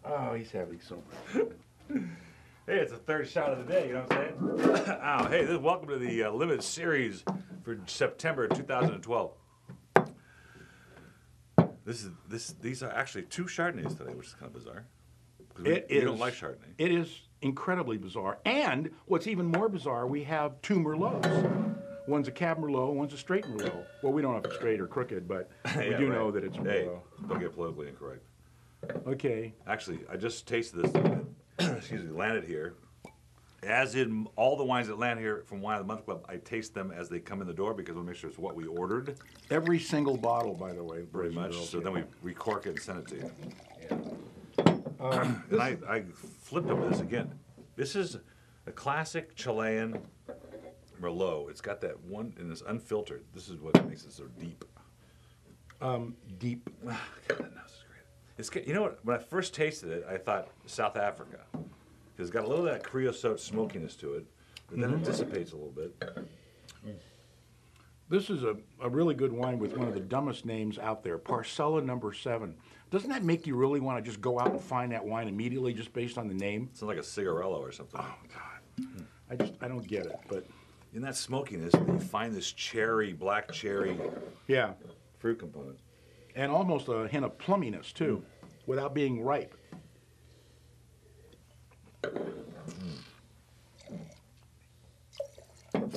Oh, he's having so much. Hey, it's the third shot of the day, you know what I'm saying? Ow, hey, welcome to the limited series for September 2012. These are actually 2 Chardonnays today, which is kind of bizarre. We don't like Chardonnay. It is incredibly bizarre. And what's even more bizarre, we have 2 Merlots. One's a Cab Merlot, one's a straight Merlot. Well, we don't know if it's straight or crooked, but we Yeah, do right. know that it's a Hey, Merlot. don't get politically incorrect. Okay. Actually, I just tasted this, excuse me, landed here. As in all the wines that land here from Wine of the Month Club, I taste them as they come in the door because we'll make sure it's what we ordered. Every single bottle, by the way. Pretty much. So then we recork it and send it to you. Yeah. And I flipped over this again. This is a classic Chilean Merlot. It's got that one, and it's unfiltered. This is what makes it so deep. Deep. God, that nose is great. It's, you know what? When I first tasted it, I thought South Africa. It's got a little of that creosote smokiness to it, but then it dissipates a little bit. This is a really good wine with one of the dumbest names out there, Parcella No. 7. Doesn't that make you really want to just go out and find that wine immediately just based on the name? Sounds like a cigarello or something. Oh, God. I don't get it, but... In that smokiness, you find this black cherry Yeah. fruit component. And almost a hint of plumminess, too, without being ripe.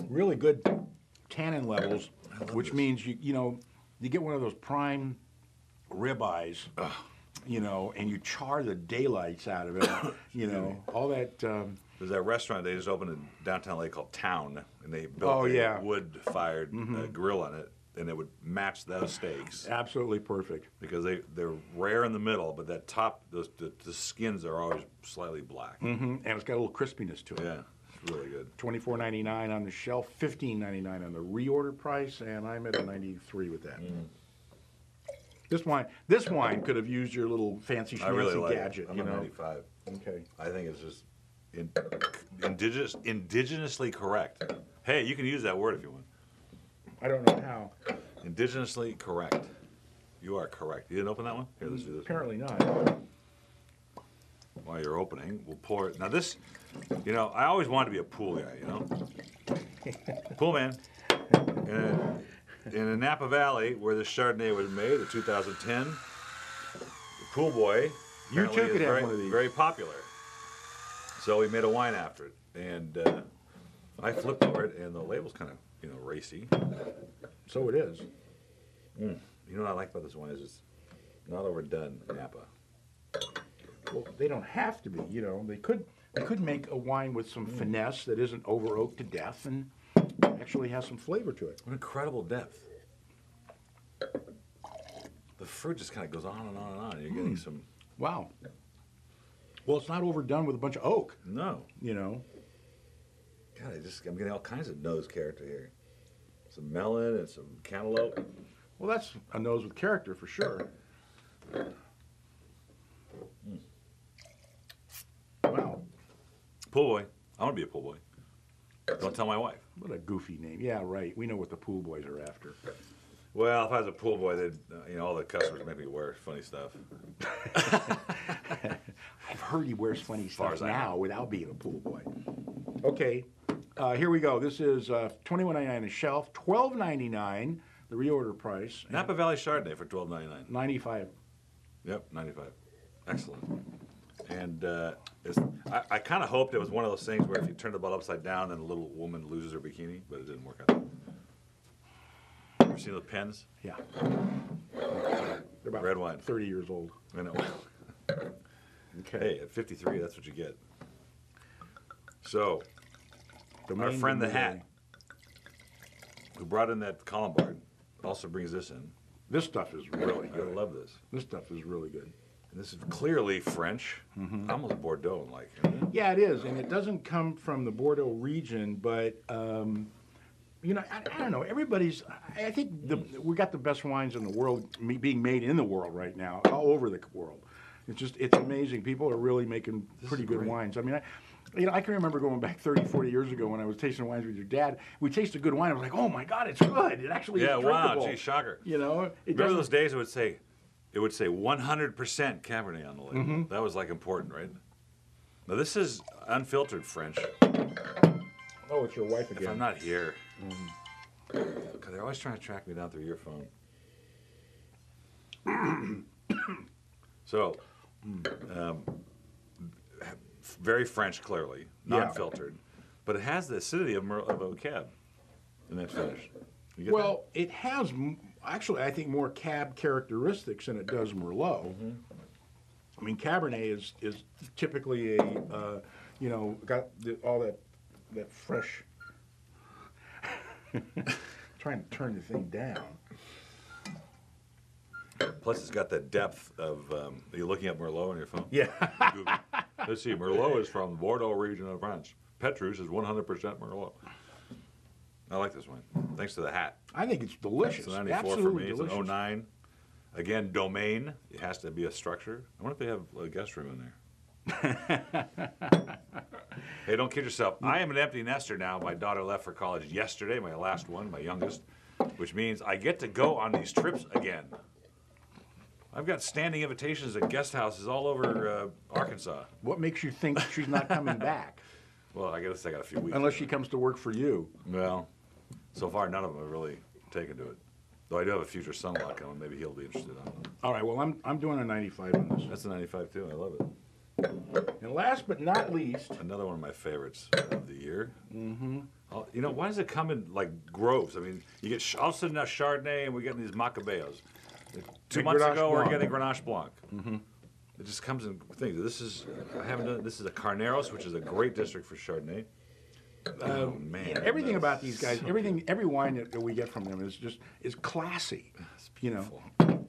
Really good tannin levels, which means you get one of those prime ribeyes, and you char the daylights out of it, all that. There's that restaurant they just opened in downtown LA called Town, and they built a wood-fired grill on it, and it would match those steaks. Absolutely perfect. Because they're rare in the middle, but that top, the skins are always slightly black. And it's got a little crispiness to it. Yeah, it's really good. $24.99 on the shelf, $15.99 on the reorder price, and I'm at a 93 with that. This wine could have used your little fancy I really schmancy like gadget. it. I'm a 95. Okay. I think it's just indigenously correct. Hey, you can use that word if you want. I don't know how. Indigenously correct. You are correct. You didn't open that one? Here, let's do this. Apparently not. While you're opening, we'll pour it. Now this, I always wanted to be a pool guy, Pool man. In the Napa Valley, where this Chardonnay was made, in 2010, the pool boy You too apparently could is have one of these. very popular. So we made a wine after it. And I flipped over it, and the label's kind of, racy. So it is. You know what I like about this wine is it's not overdone Napa. Well, they don't have to be. They could make a wine with some finesse that isn't over oaked to death and actually has some flavor to it. What incredible depth. The fruit just kind of goes on and on and on. You're getting some... Wow. Well, it's not overdone with a bunch of oak. No. God, I'm getting all kinds of nose character here. Some melon and some cantaloupe. Well, that's a nose with character for sure. Wow. Pool boy. I want to be a pool boy. Don't tell my wife. What a goofy name. Yeah, right. We know what the pool boys are after. Well, if I was a pool boy, they'd, all the customers make me wear funny stuff. I've heard he wears funny far stuff as I now know. without being a pool boy. Okay, here we go. This is $21.99 a shelf, $12.99 the reorder price. Napa Valley Chardonnay for $12.99. 95. Yep, 95. Excellent. And I kind of hoped it was one of those things where if you turn the bottle upside down, then a little woman loses her bikini, but it didn't work out. Ever seen the pens? Yeah. They're about Red wine. 30 years old. I know. Okay. Hey, at 53, that's what you get. So, our Domaine friend the de Hat, who brought in that Colombard, also brings this in. This stuff is really I good. love this. This stuff is really good. And this is clearly French, almost Bordeaux-like. Yeah, it is, and it doesn't come from the Bordeaux region, but I don't know. I think we got the best wines in the world being made in the world right now, all over the world. It's amazing. People are really making pretty good wines. I mean, I can remember going back 30, 40 years ago when I was tasting wines with your dad. We tasted good wine. I was like, oh my God, it's good. It actually is drinkable. Wow, gee, shocker. It Remember doesn't- those days it would say, it would say 100% Cabernet on the label. Mm-hmm. That was like important, right? Now this is unfiltered French. Oh, it's your wife If again. I'm not here, because they're always trying to track me down through your phone. So, very French, clearly, Yeah. non-filtered, but it has the acidity of a cab in that finish. You get Well, it has actually, I think, more cab characteristics than it does Merlot. I mean, Cabernet is typically a, you know, got all that fresh. Trying to turn the thing down. that? Plus, it's got that depth of. Are you looking at Merlot on your phone? Yeah. Google. Let's see. Merlot is from the Bordeaux region of France. Petrus is 100% Merlot. I like this wine. Thanks to the hat. I think it's delicious. It's a 94 for Absolutely me. It's delicious. an 09. Again, domain. It has to be a structure. I wonder if they have a guest room in there. Hey, don't kid yourself. I am an empty nester now. My daughter left for college yesterday, my last one, my youngest, which means I get to go on these trips again. I've got standing invitations at guest houses all over Arkansas. What makes you think she's not coming back? Well, I guess I got a few weeks. Unless she comes to work for you. Well, so far none of them have really taken to it. Though I do have a future son-in-law coming. Maybe he'll be interested. I don't know. All right, well, I'm doing a 95 on this. That's a 95 too. I love it. And last but not least, Another one of my favorites of the year. Mm-hmm. You know, why does it come in like groves? I mean, you get all of a sudden a Chardonnay, and we're getting these Macabeos. 2 Big months Grenache ago, we're Blanc. getting Grenache Blanc. Mm-hmm. It just comes in things. This is I haven't done. This is a Carneros, which is a great district for Chardonnay. Oh man! everything that's about these guys, so every wine that we get from them is classy. It's You know. beautiful.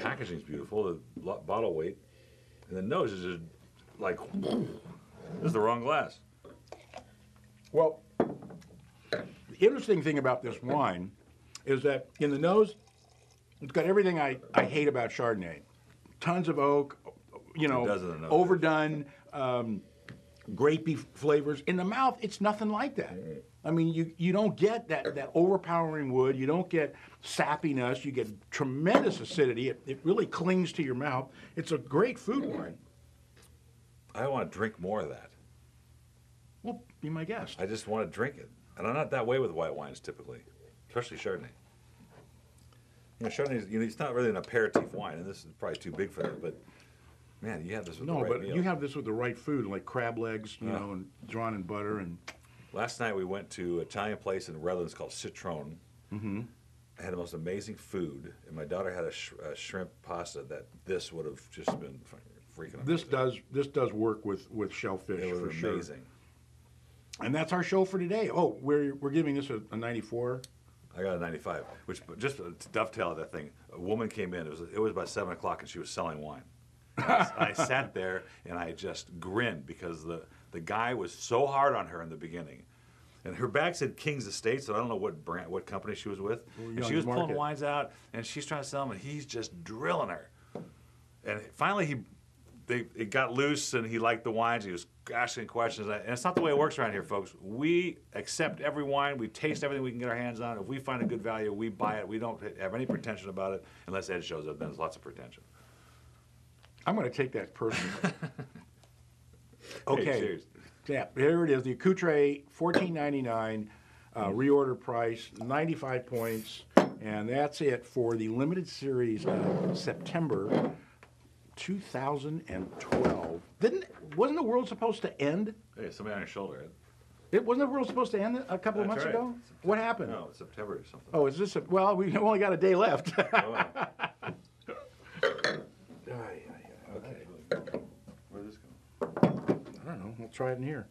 Packaging's beautiful. The bottle weight, and the nose is just like this is the wrong glass. Well, the interesting thing about this wine is that in the nose, it's got everything I hate about Chardonnay. Tons of oak, you know, It does in the nose. overdone, grapey flavors. In the mouth, it's nothing like that. I mean, you don't get that overpowering wood. You don't get sappiness. You get tremendous acidity. It really clings to your mouth. It's a great food wine. I want to drink more of that. Well, be my guest. I just want to drink it. And I'm not that way with white wines typically, especially Chardonnay. You know, Chardonnay, it's not really an aperitif wine, and this is probably too big for that, but man, you have this with the No, right but meal. you have this with the right food, like crab legs, you know, and drawn in butter. And Last night we went to an Italian place in Redlands called Citron. Mm-hmm. I had the most amazing food, and my daughter had a shrimp pasta that this would have just been freaking amazing. this does work with shellfish It for was sure. amazing. And that's our show for today. Oh, we're giving this a 94. I got a 95, which just to dovetail that thing. A woman came in. It was about 7 o'clock, and she was selling wine. I sat there and I just grinned because the guy was so hard on her in the beginning, and her bag said King's Estate, so I don't know what company she was with. And she was pulling Market. wines out, and she's trying to sell them, and he's just drilling her. And finally, it got loose, and he liked the wines. He was asking questions, and it's not the way it works around here, folks. We accept every wine. We taste everything we can get our hands on. If we find a good value, we buy it. We don't have any pretension about it, unless Ed shows up. Then there's lots of pretension. I'm going to take that personally. Hey, Okay. cheers. Yeah, here it is. The Accoutre, $14.99, reorder price, 95 points, and that's it for the limited series of September 2012. Wasn't the world supposed to end? Hey, somebody on your shoulder, Ed. Wasn't the world supposed to end a couple of That's months right. ago? What happened? No, it's September or something. Oh, is this well, we've only got a day left. Oh, Okay. okay. Where'd this go? I don't know. We'll try it in here.